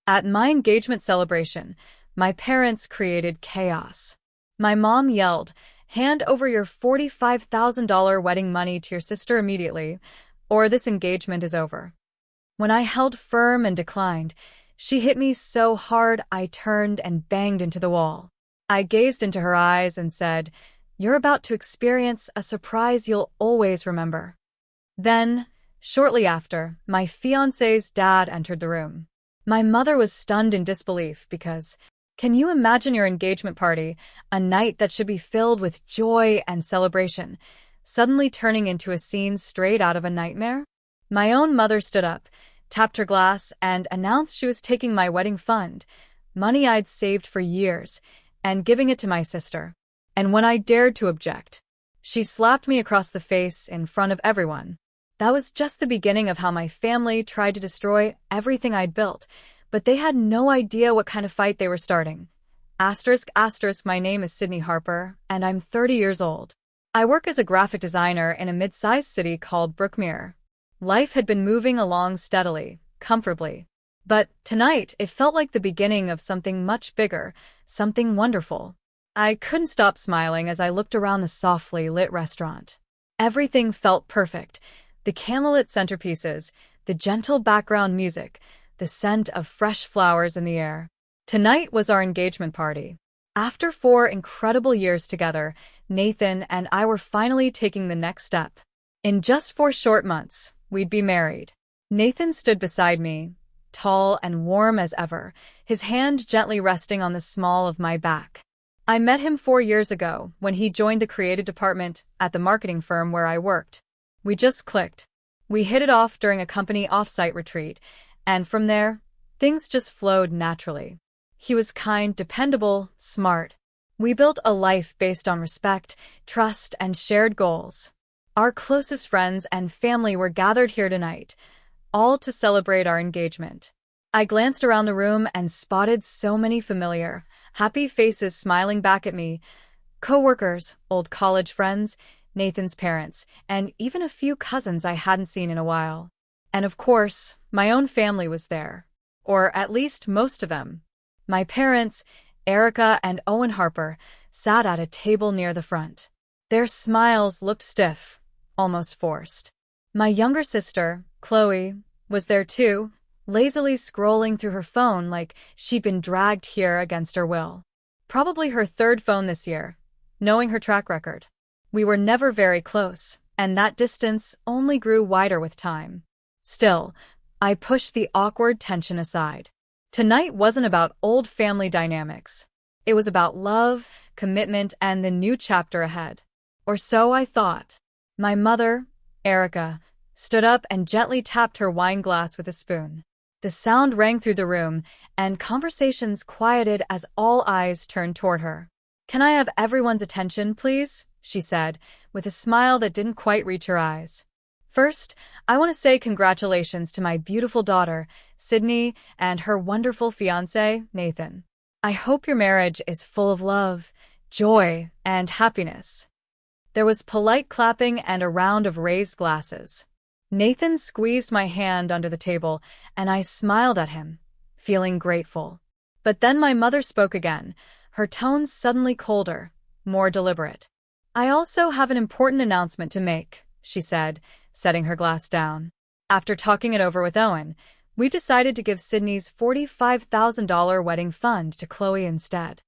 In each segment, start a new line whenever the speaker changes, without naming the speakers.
At my engagement celebration, my parents created chaos. My mom yelled, "Hand over your $45,000 wedding money to your sister immediately, or this engagement is over." When I held firm and declined, she hit me so hard I turned and banged into the wall. I gazed into her eyes and said, "You're about to experience a surprise you'll always remember." Then, shortly after, my fiancé's dad entered the room. My mother was stunned in disbelief because, can you imagine your engagement party, a night that should be filled with joy and celebration, suddenly turning into a scene straight out of a nightmare? My own mother stood up, tapped her glass, and announced she was taking my wedding fund, money I'd saved for years, and giving it to my sister. And when I dared to object, she slapped me across the face in front of everyone. That was just the beginning of how my family tried to destroy everything I'd built, but they had no idea what kind of fight they were starting. Asterisk, asterisk, my name is Sydney Harper, and I'm 30 years old. I work as a graphic designer in a mid-sized city called Brookmere. Life had been moving along steadily, comfortably. But tonight, it felt like the beginning of something much bigger, something wonderful. I couldn't stop smiling as I looked around the softly lit restaurant. Everything felt perfect. The candlelit centerpieces, the gentle background music, the scent of fresh flowers in the air. Tonight was our engagement party. After 4 incredible years together, Nathan and I were finally taking the next step. In just 4 short months, we'd be married. Nathan stood beside me, tall and warm as ever, his hand gently resting on the small of my back. I met him 4 years ago when he joined the creative department at the marketing firm where I worked. We just clicked. We hit it off during a company off-site retreat, and from there, things just flowed naturally. He was kind, dependable, smart. We built a life based on respect, trust, and shared goals. Our closest friends and family were gathered here tonight, all to celebrate our engagement. I glanced around the room and spotted so many familiar, happy faces smiling back at me. Coworkers, old college friends, Nathan's parents, and even a few cousins I hadn't seen in a while. And of course, my own family was there. Or at least most of them. My parents, Erica and Owen Harper, sat at a table near the front. Their smiles looked stiff, almost forced. My younger sister, Chloe, was there too, lazily scrolling through her phone like she'd been dragged here against her will. Probably her 3rd phone this year, knowing her track record. We were never very close, and that distance only grew wider with time. Still, I pushed the awkward tension aside. Tonight wasn't about old family dynamics. It was about love, commitment, and the new chapter ahead. Or so I thought. My mother, Erica, stood up and gently tapped her wine glass with a spoon. The sound rang through the room, and conversations quieted as all eyes turned toward her. "Can I have everyone's attention, please?" she said, with a smile that didn't quite reach her eyes. "First, I want to say congratulations to my beautiful daughter, Sydney, and her wonderful fiancé, Nathan. I hope your marriage is full of love, joy, and happiness." There was polite clapping and a round of raised glasses. Nathan squeezed my hand under the table, and I smiled at him, feeling grateful. But then my mother spoke again, her tones suddenly colder, more deliberate. "I also have an important announcement to make," she said, setting her glass down. "After talking it over with Owen, we decided to give Sydney's $45,000 wedding fund to Chloe instead."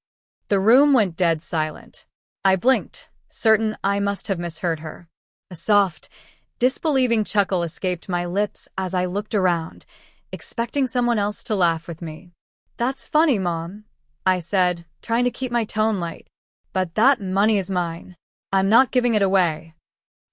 The room went dead silent. I blinked, certain I must have misheard her. A soft, disbelieving chuckle escaped my lips as I looked around, expecting someone else to laugh with me. "That's funny, Mom," I said, trying to keep my tone light. "But that money is mine. I'm not giving it away."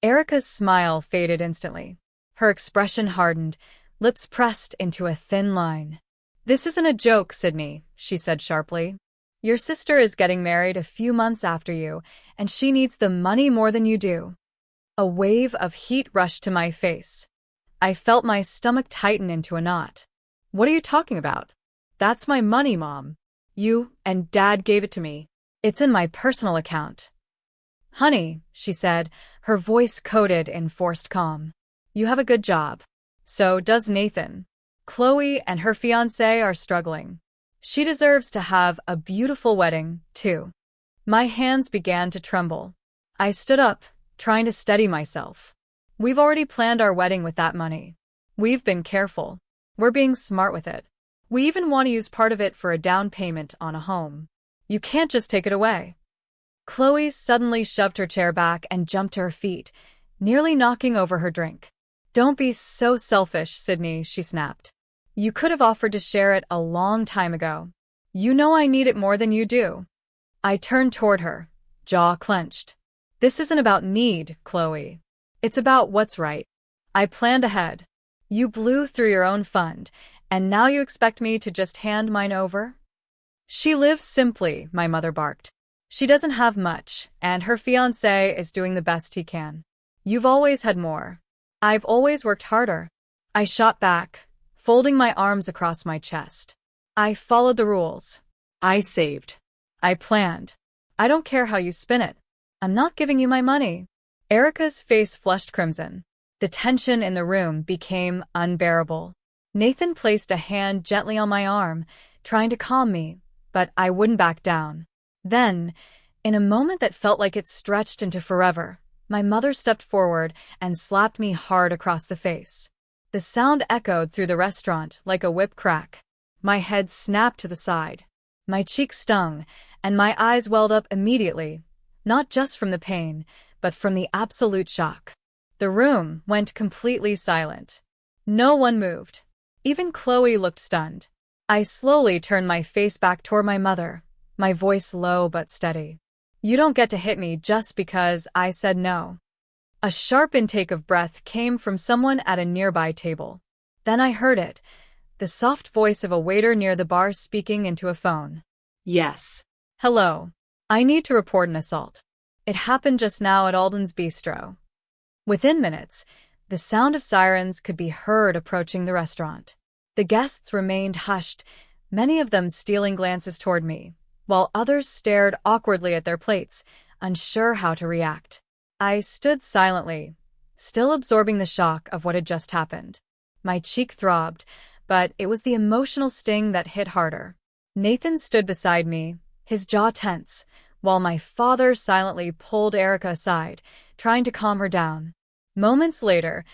Erica's smile faded instantly. Her expression hardened, lips pressed into a thin line. "This isn't a joke, Sydney," she said sharply. "Your sister is getting married a few months after you, and she needs the money more than you do." A wave of heat rushed to my face. I felt my stomach tighten into a knot. "What are you talking about? That's my money, Mom. You and Dad gave it to me. It's in my personal account." "Honey," she said, her voice coated in forced calm. "You have a good job. So does Nathan. Chloe and her fiancé are struggling. She deserves to have a beautiful wedding, too. My hands began to tremble. I stood up, trying to steady myself. We've already planned our wedding with that money. We've been careful. We're being smart with it. We even want to use part of it for a down payment on a home. You can't just take it away. Chloe suddenly shoved her chair back and jumped to her feet, nearly knocking over her drink. Don't be so selfish, Sydney, she snapped. You could have offered to share it a long time ago. You know I need it more than you do. I turned toward her, jaw clenched. This isn't about need, Chloe. It's about what's right. I planned ahead. You blew through your own fund, and now you expect me to just hand mine over? She lives simply, my mother barked. She doesn't have much, and her fiancé is doing the best he can. You've always had more. I've always worked harder. I shot back, folding my arms across my chest. I followed the rules. I saved. I planned. I don't care how you spin it. I'm not giving you my money. Erica's face flushed crimson. The tension in the room became unbearable. Nathan placed a hand gently on my arm, trying to calm me, but I wouldn't back down. Then, in a moment that felt like it stretched into forever, my mother stepped forward and slapped me hard across the face. The sound echoed through the restaurant like a whip crack. My head snapped to the side. My cheeks stung, and my eyes welled up immediately, not just from the pain, but from the absolute shock. The room went completely silent. No one moved. Even Chloe looked stunned. I slowly turned my face back toward my mother, my voice low but steady. You don't get to hit me just because I said no. A sharp intake of breath came from someone at a nearby table. Then I heard it, the soft voice of a waiter near the bar speaking into a phone.
Yes.
Hello. I need to report an assault. It happened just now at Alden's Bistro. Within minutes, the sound of sirens could be heard approaching the restaurant. The guests remained hushed, many of them stealing glances toward me, while others stared awkwardly at their plates, unsure how to react. I stood silently, still absorbing the shock of what had just happened. My cheek throbbed, but it was the emotional sting that hit harder. Nathan stood beside me, his jaw tense, while my father silently pulled Erica aside, trying to calm her down. Moments later,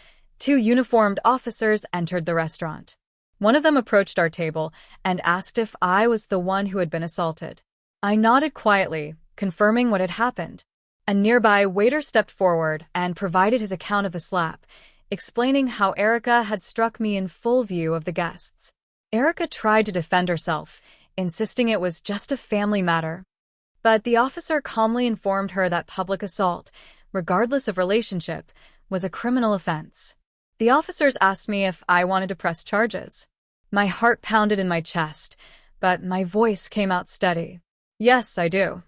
2 uniformed officers entered the restaurant. One of them approached our table and asked if I was the one who had been assaulted. I nodded quietly, confirming what had happened. A nearby waiter stepped forward and provided his account of the slap, explaining how Erica had struck me in full view of the guests. Erica tried to defend herself, insisting it was just a family matter. But the officer calmly informed her that public assault, regardless of relationship, was a criminal offense. The officers asked me if I wanted to press charges. My heart pounded in my chest, but my voice came out steady. Yes, I do.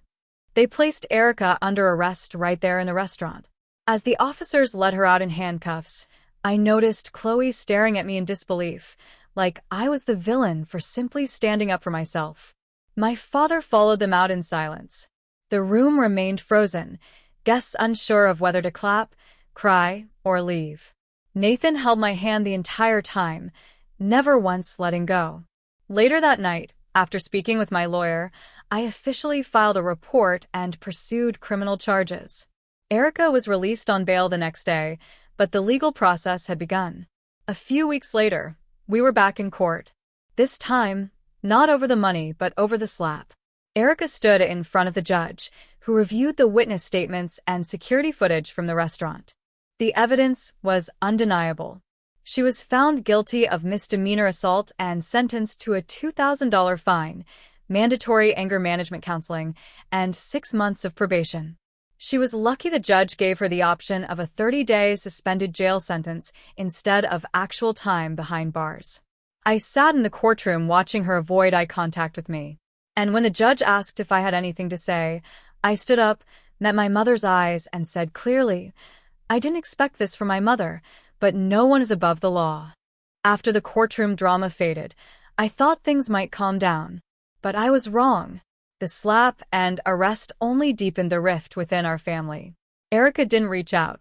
They placed Erica under arrest right there in the restaurant. As the officers led her out in handcuffs, I noticed Chloe staring at me in disbelief, like I was the villain for simply standing up for myself. My father followed them out in silence. The room remained frozen, guests unsure of whether to clap, cry, or leave. Nathan held my hand the entire time, never once letting go. Later that night, after speaking with my lawyer, I officially filed a report and pursued criminal charges. Erica was released on bail the next day, but the legal process had begun. A few weeks later, we were back in court. This time, not over the money, but over the slap. Erica stood in front of the judge, who reviewed the witness statements and security footage from the restaurant. The evidence was undeniable. She was found guilty of misdemeanor assault and sentenced to a $2,000 fine, mandatory anger management counseling, and 6 months of probation. She was lucky the judge gave her the option of a 30-day suspended jail sentence instead of actual time behind bars. I sat in the courtroom watching her avoid eye contact with me. And when the judge asked if I had anything to say, I stood up, met my mother's eyes, and said clearly, I didn't expect this from my mother, but no one is above the law. After the courtroom drama faded, I thought things might calm down. But I was wrong. The slap and arrest only deepened the rift within our family. Erica didn't reach out.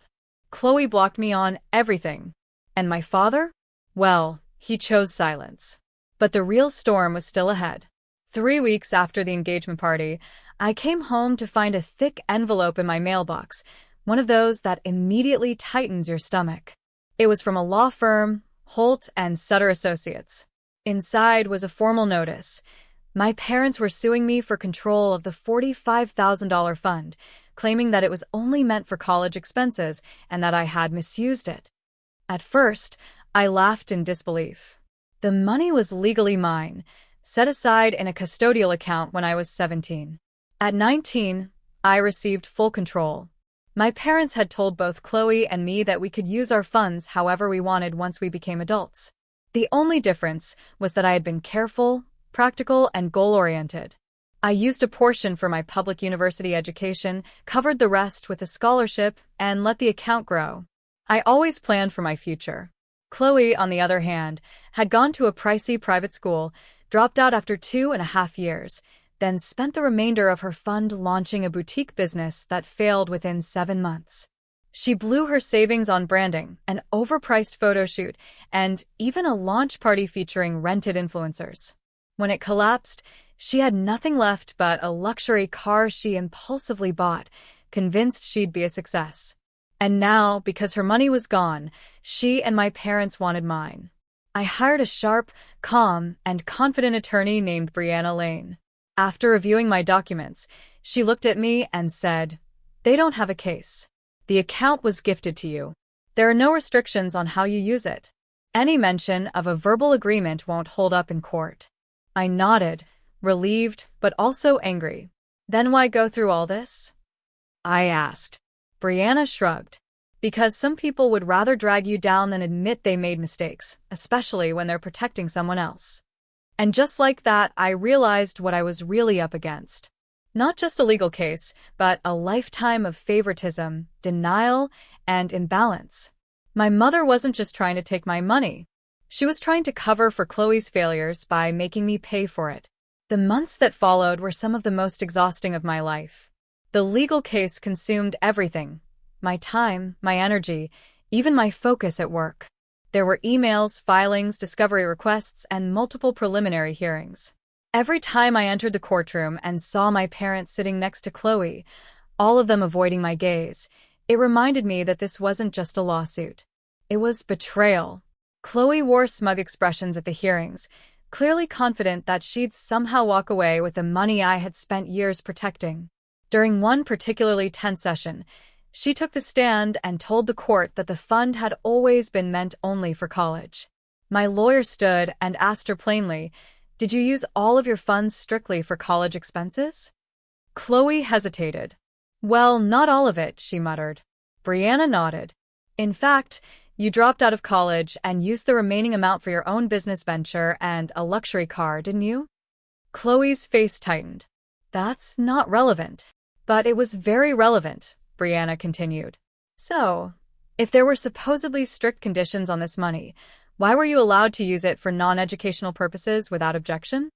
Chloe blocked me on everything. And my father? Well, He chose silence. But the real storm was still ahead. 3 weeks after the engagement party, I came home to find a thick envelope in my mailbox, one of those that immediately tightens your stomach. It was from a law firm, Holt and Sutter Associates. Inside was a formal notice. My parents were suing me for control of the $45,000 fund, claiming that it was only meant for college expenses and that I had misused it. At first, I laughed in disbelief. The money was legally mine, set aside in a custodial account when I was 17. At 19, I received full control. My parents had told both Chloe and me that we could use our funds however we wanted once we became adults. The only difference was that I had been careful, practical, and goal-oriented. I used a portion for my public university education, covered the rest with a scholarship, and let the account grow. I always planned for my future. Chloe, on the other hand, had gone to a pricey private school, dropped out after 2.5 years, then spent the remainder of her fund launching a boutique business that failed within 7 months. She blew her savings on branding, an overpriced photo shoot, and even a launch party featuring rented influencers. When it collapsed, she had nothing left but a luxury car she impulsively bought, convinced she'd be a success. And now, because her money was gone, she and my parents wanted mine. I hired a sharp, calm, and confident attorney named Brianna Lane. After reviewing my documents, she looked at me and said, "They don't have a case. The account was gifted to you. There are no restrictions on how you use it. Any mention of a verbal agreement won't hold up in court." I nodded, relieved, but also angry. "Then why go through all this?" I asked. Brianna shrugged. "Because some people would rather drag you down than admit they made mistakes, especially when they're protecting someone else." And just like that, I realized what I was really up against. Not just a legal case, but a lifetime of favoritism, denial, and imbalance. My mother wasn't just trying to take my money. She was trying to cover for Chloe's failures by making me pay for it. The months that followed were some of the most exhausting of my life. The legal case consumed everything: my time, my energy, even my focus at work. There were emails, filings, discovery requests, and multiple preliminary hearings. Every time I entered the courtroom and saw my parents sitting next to Chloe, all of them avoiding my gaze, it reminded me that this wasn't just a lawsuit. It was betrayal. Chloe wore smug expressions at the hearings, clearly confident that she'd somehow walk away with the money I had spent years protecting. During one particularly tense session, she took the stand and told the court that the fund had always been meant only for college. My lawyer stood and asked her plainly, "Did you use all of your funds strictly for college expenses?" Chloe hesitated. "Well, not all of it," she muttered. Brianna nodded. "In fact, you dropped out of college and used the remaining amount for your own business venture and a luxury car, didn't you?" Chloe's face tightened. "That's not relevant." "But it was very relevant," Brianna continued. "So, if there were supposedly strict conditions on this money, why were you allowed to use it for non-educational purposes without objection?"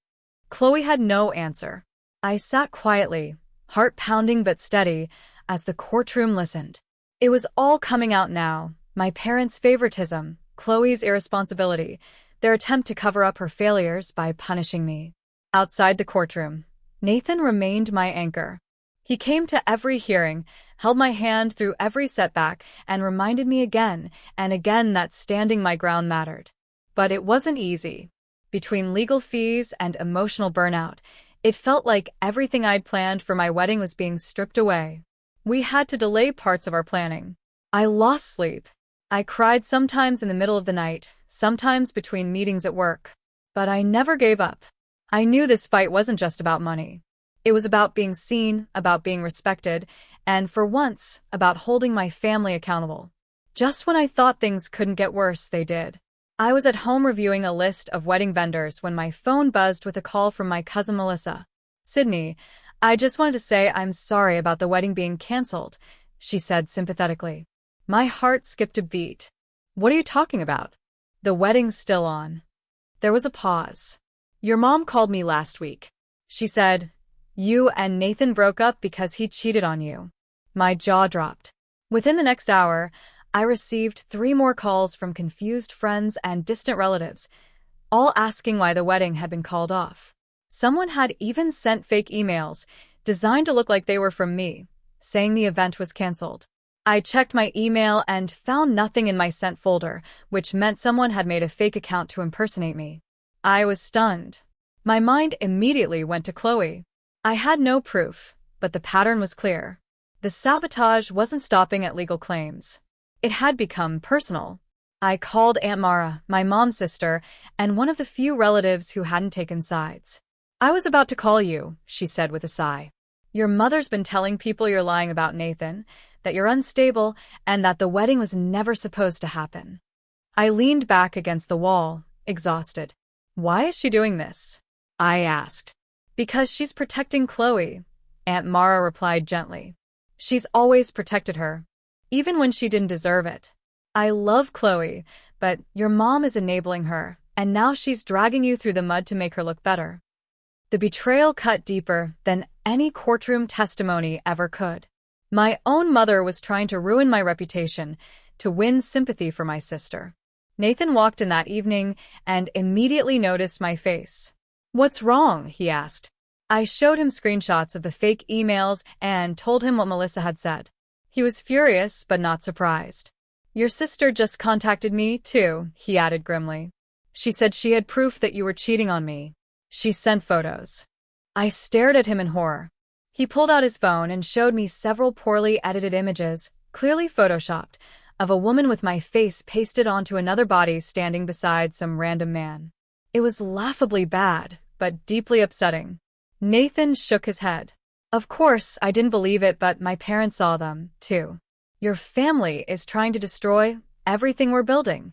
Chloe had no answer. I sat quietly, heart pounding but steady, as the courtroom listened. It was all coming out now: my parents' favoritism, Chloe's irresponsibility, their attempt to cover up her failures by punishing me. Outside the courtroom, Nathan remained my anchor. He came to every hearing, held my hand through every setback, and reminded me again and again that standing my ground mattered. But it wasn't easy. Between legal fees and emotional burnout, it felt like everything I'd planned for my wedding was being stripped away. We had to delay parts of our planning. I lost sleep. I cried sometimes in the middle of the night, sometimes between meetings at work. But I never gave up. I knew this fight wasn't just about money. It was about being seen, about being respected, and for once, about holding my family accountable. Just when I thought things couldn't get worse, they did. I was at home reviewing a list of wedding vendors when my phone buzzed with a call from my cousin Melissa. "Sydney, I just wanted to say I'm sorry about the wedding being canceled," she said sympathetically. My heart skipped a beat. "What are you talking about?" "The wedding's still on." There was a pause. "Your mom called me last week. She said, you and Nathan broke up because he cheated on you." My jaw dropped. Within the next hour, I received 3 more calls from confused friends and distant relatives, all asking why the wedding had been called off. Someone had even sent fake emails, designed to look like they were from me, saying the event was canceled. I checked my email and found nothing in my sent folder, which meant someone had made a fake account to impersonate me. I was stunned. My mind immediately went to Chloe. I had no proof, but the pattern was clear. The sabotage wasn't stopping at legal claims. It had become personal. I called Aunt Mara, my mom's sister, and one of the few relatives who hadn't taken sides. "I was about to call you," she said with a sigh. "Your mother's been telling people you're lying about Nathan, that you're unstable, and that the wedding was never supposed to happen." I leaned back against the wall, exhausted. "Why is she doing this?" I asked. "Because she's protecting Chloe," Aunt Mara replied gently. "She's always protected her, even when she didn't deserve it. I love Chloe, but your mom is enabling her, and now she's dragging you through the mud to make her look better." The betrayal cut deeper than any courtroom testimony ever could. My own mother was trying to ruin my reputation, to win sympathy for my sister. Nathan walked in that evening and immediately noticed my face. "What's wrong?" he asked. I showed him screenshots of the fake emails and told him what Melissa had said. He was furious, but not surprised. "Your sister just contacted me, too," he added grimly. "She said she had proof that you were cheating on me. She sent photos." I stared at him in horror. He pulled out his phone and showed me several poorly edited images, clearly photoshopped, of a woman with my face pasted onto another body standing beside some random man. It was laughably bad, but deeply upsetting. Nathan shook his head. "Of course, I didn't believe it, but my parents saw them, too. Your family is trying to destroy everything we're building."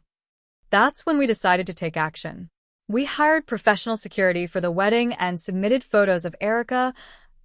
That's when we decided to take action. We hired professional security for the wedding and submitted photos of Erica,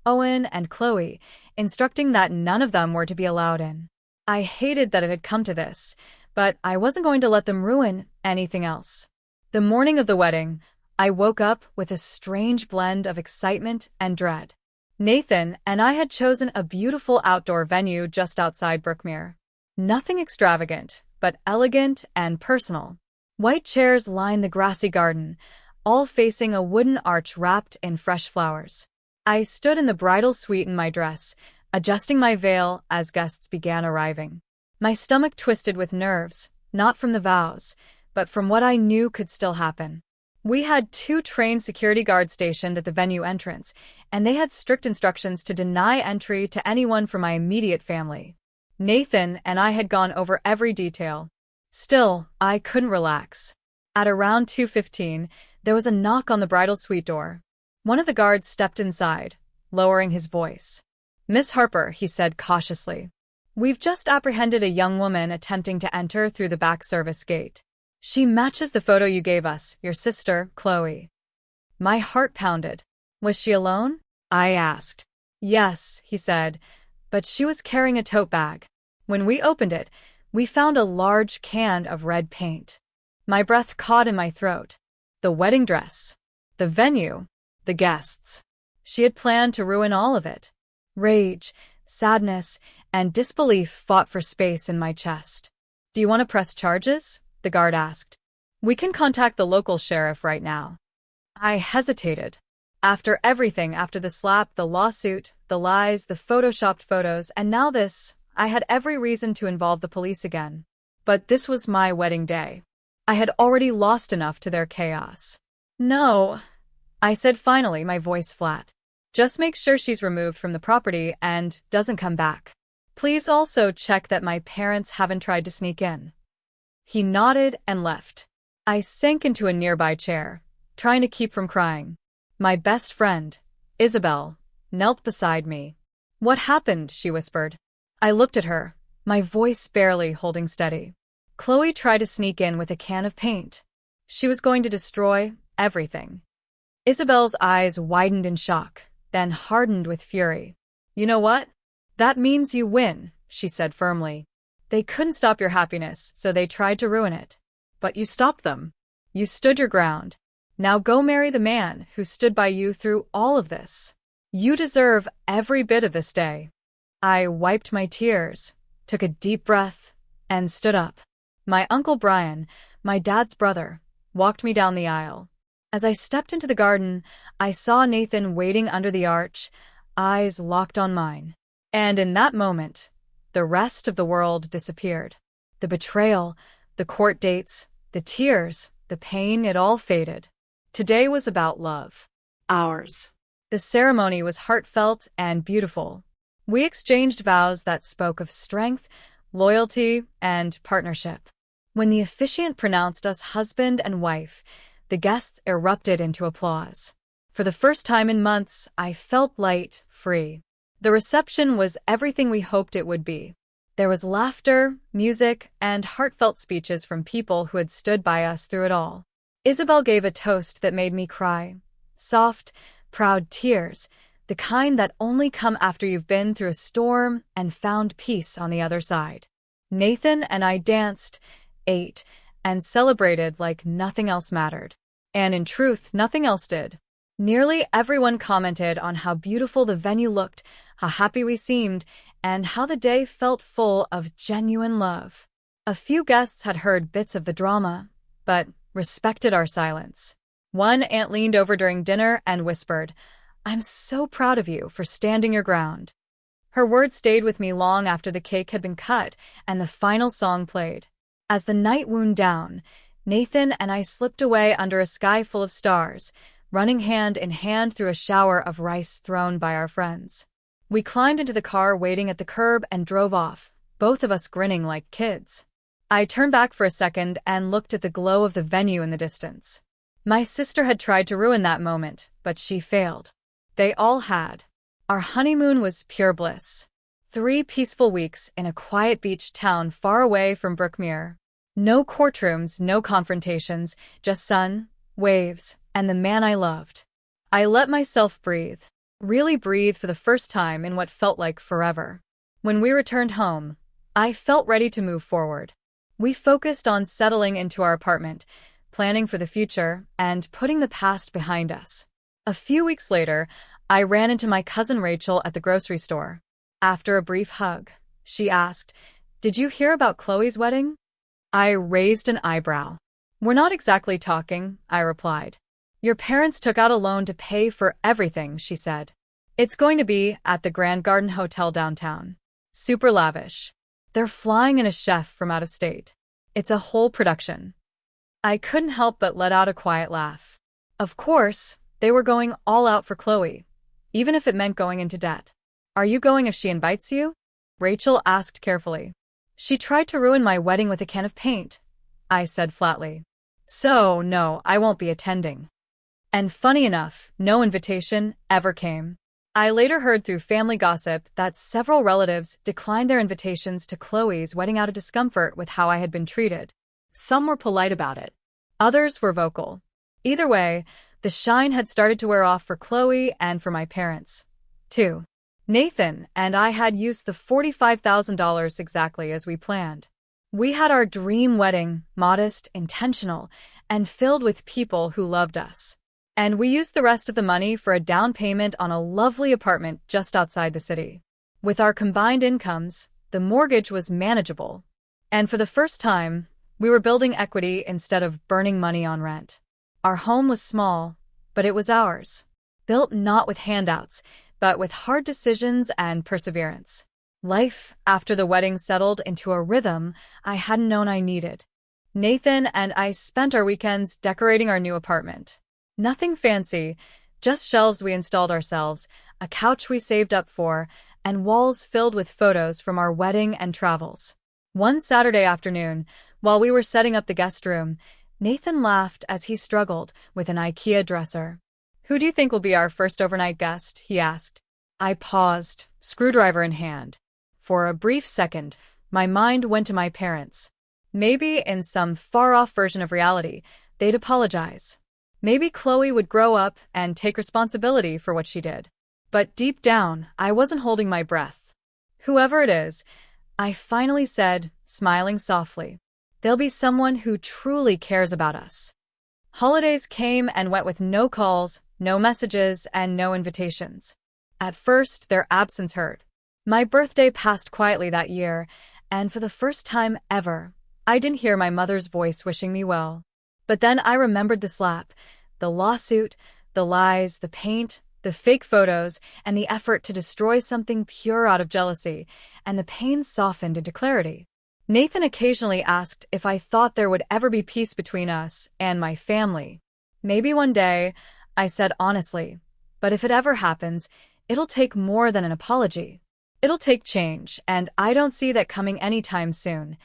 Owen, and Chloe, instructing that none of them were to be allowed in. I hated that it had come to this, but I wasn't going to let them ruin anything else. The morning of the wedding, I woke up with a strange blend of excitement and dread. Nathan and I had chosen a beautiful outdoor venue just outside Brookmere. Nothing extravagant, but elegant and personal. White chairs lined the grassy garden, all facing a wooden arch wrapped in fresh flowers. I stood in the bridal suite in my dress, adjusting my veil as guests began arriving. My stomach twisted with nerves, not from the vows, but from what I knew could still happen. We had 2 trained security guards stationed at the venue entrance, and they had strict instructions to deny entry to anyone from my immediate family. Nathan and I had gone over every detail. Still, I couldn't relax. At around 2:15, there was a knock on the bridal suite door. One of the guards stepped inside, lowering his voice. "Miss Harper," he said cautiously, "we've just apprehended a young woman attempting to enter through the back service gate. She matches the photo you gave us, your sister, Chloe." My heart pounded. "Was she alone?" I asked. "Yes," he said, "but she was carrying a tote bag. When we opened it, we found a large can of red paint." My breath caught in my throat. The wedding dress, the venue, the guests. She had planned to ruin all of it. Rage, sadness, and disbelief fought for space in my chest. "Do you want to press charges?" the guard asked. "We can contact the local sheriff right now." I hesitated. After everything, after the slap, the lawsuit, the lies, the photoshopped photos, and now this, I had every reason to involve the police again. But this was my wedding day. I had already lost enough to their chaos. "No," I said finally, my voice flat. "Just make sure she's removed from the property and doesn't come back. Please also check that my parents haven't tried to sneak in." He nodded and left. I sank into a nearby chair, trying to keep from crying. My best friend, Isabel, knelt beside me. "What happened?" she whispered. I looked at her, my voice barely holding steady. "Chloe tried to sneak in with a can of paint. She was going to destroy everything." Isabel's eyes widened in shock, then hardened with fury. "You know what? That means you win," she said firmly. "They couldn't stop your happiness, so they tried to ruin it. But you stopped them. You stood your ground. Now go marry the man who stood by you through all of this. You deserve every bit of this day." I wiped my tears, took a deep breath, and stood up. My Uncle Brian, my dad's brother, walked me down the aisle. As I stepped into the garden, I saw Nathan waiting under the arch, eyes locked on mine. And in that moment, the rest of the world disappeared. The betrayal, the court dates, the tears, the pain, it all faded. Today was about love. Ours. The ceremony was heartfelt and beautiful. We exchanged vows that spoke of strength, loyalty, and partnership. When the officiant pronounced us husband and wife, the guests erupted into applause. For the first time in months, I felt light, free. The reception was everything we hoped it would be. There was laughter, music, and heartfelt speeches from people who had stood by us through it all. Isabel gave a toast that made me cry. Soft, proud tears, the kind that only come after you've been through a storm and found peace on the other side. Nathan and I danced, ate, and celebrated like nothing else mattered. And in truth, nothing else did. Nearly everyone commented on how beautiful the venue looked, how happy we seemed, and how the day felt full of genuine love. A few guests had heard bits of the drama, but respected our silence. One aunt leaned over during dinner and whispered, "I'm so proud of you for standing your ground." Her words stayed with me long after the cake had been cut and the final song played. As the night wound down, Nathan and I slipped away under a sky full of stars, running hand in hand through a shower of rice thrown by our friends. We climbed into the car waiting at the curb and drove off, both of us grinning like kids. I turned back for a second and looked at the glow of the venue in the distance. My sister had tried to ruin that moment, but she failed. They all had. Our honeymoon was pure bliss. 3 peaceful weeks in a quiet beach town far away from Brookmere. No courtrooms, no confrontations, just sun, waves, and the man I loved. I let myself breathe, really breathe for the first time in what felt like forever. When we returned home, I felt ready to move forward. We focused on settling into our apartment, planning for the future, and putting the past behind us. A few weeks later, I ran into my cousin Rachel at the grocery store. After a brief hug, she asked, "Did you hear about Chloe's wedding?" I raised an eyebrow. "We're not exactly talking," I replied. "Your parents took out a loan to pay for everything," she said. "It's going to be at the Grand Garden Hotel downtown. Super lavish. They're flying in a chef from out of state. It's a whole production." I couldn't help but let out a quiet laugh. Of course, they were going all out for Chloe, even if it meant going into debt. "Are you going if she invites you?" Rachel asked carefully. "She tried to ruin my wedding with a can of paint," I said flatly. "So, no, I won't be attending." And funny enough, no invitation ever came. I later heard through family gossip that several relatives declined their invitations to Chloe's wedding out of discomfort with how I had been treated. Some were polite about it. Others were vocal. Either way, the shine had started to wear off for Chloe and for my parents, too. Nathan and I had used the $45,000 exactly as we planned. We had our dream wedding, modest, intentional, and filled with people who loved us. And we used the rest of the money for a down payment on a lovely apartment just outside the city. With our combined incomes, the mortgage was manageable. And for the first time, we were building equity instead of burning money on rent. Our home was small, but it was ours. Built not with handouts, but with hard decisions and perseverance. Life, after the wedding, settled into a rhythm I hadn't known I needed. Nathan and I spent our weekends decorating our new apartment. Nothing fancy, just shelves we installed ourselves, a couch we saved up for, and walls filled with photos from our wedding and travels. One Saturday afternoon, while we were setting up the guest room, Nathan laughed as he struggled with an IKEA dresser. "Who do you think will be our first overnight guest?" he asked. I paused, screwdriver in hand. For a brief second, my mind went to my parents. Maybe in some far-off version of reality, they'd apologize. Maybe Chloe would grow up and take responsibility for what she did. But deep down, I wasn't holding my breath. "Whoever it is," I finally said, smiling softly, "there'll be someone who truly cares about us." Holidays came and went with no calls, no messages, and no invitations. At first, their absence hurt. My birthday passed quietly that year, and for the first time ever, I didn't hear my mother's voice wishing me well. But then I remembered the slap, the lawsuit, the lies, the paint, the fake photos, and the effort to destroy something pure out of jealousy, and the pain softened into clarity. Nathan occasionally asked if I thought there would ever be peace between us and my family. Maybe one day, I said honestly, but if it ever happens, it'll take more than an apology. It'll take change, and I don't see that coming anytime soon.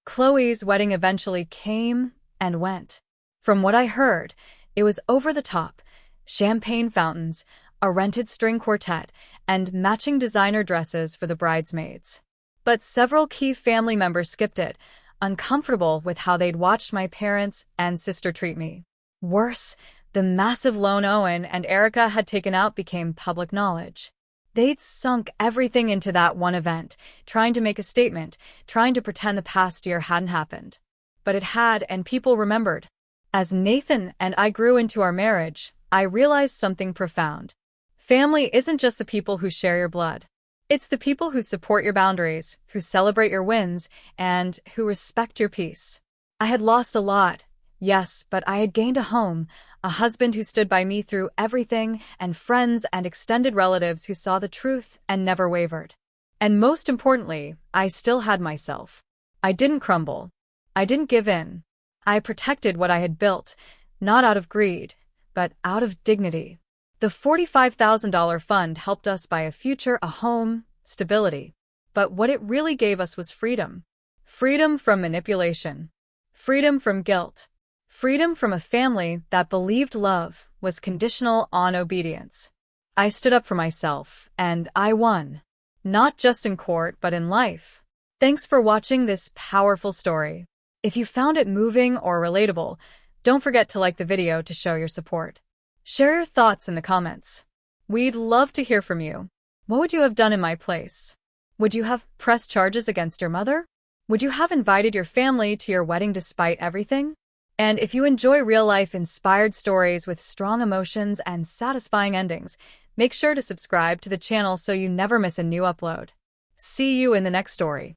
Chloe's wedding eventually came and went. From what I heard, it was over the top. Champagne fountains, a rented string quartet, and matching designer dresses for the bridesmaids. But several key family members skipped it, uncomfortable with how they'd watched my parents and sister treat me. Worse, the massive loan Owen and Erica had taken out became public knowledge. They'd sunk everything into that one event, trying to make a statement, trying to pretend the past year hadn't happened. But it had, and people remembered. As Nathan and I grew into our marriage, I realized something profound. Family isn't just the people who share your blood. It's the people who support your boundaries, who celebrate your wins, and who respect your peace. I had lost a lot, yes, but I had gained a home, a husband who stood by me through everything, and friends and extended relatives who saw the truth and never wavered. And most importantly, I still had myself. I didn't crumble. I didn't give in. I protected what I had built, not out of greed, but out of dignity. The $45,000 fund helped us buy a future, a home, stability. But what it really gave us was freedom. Freedom from manipulation. Freedom from guilt. Freedom from a family that believed love was conditional on obedience. I stood up for myself, and I won. Not just in court, but in life. Thanks for watching this powerful story. If you found it moving or relatable, don't forget to like the video to show your support. Share your thoughts in the comments. We'd love to hear from you. What would you have done in my place? Would you have pressed charges against your mother? Would you have invited your family to your wedding despite everything? And if you enjoy real-life inspired stories with strong emotions and satisfying endings, make sure to subscribe to the channel so you never miss a new upload. See you in the next story.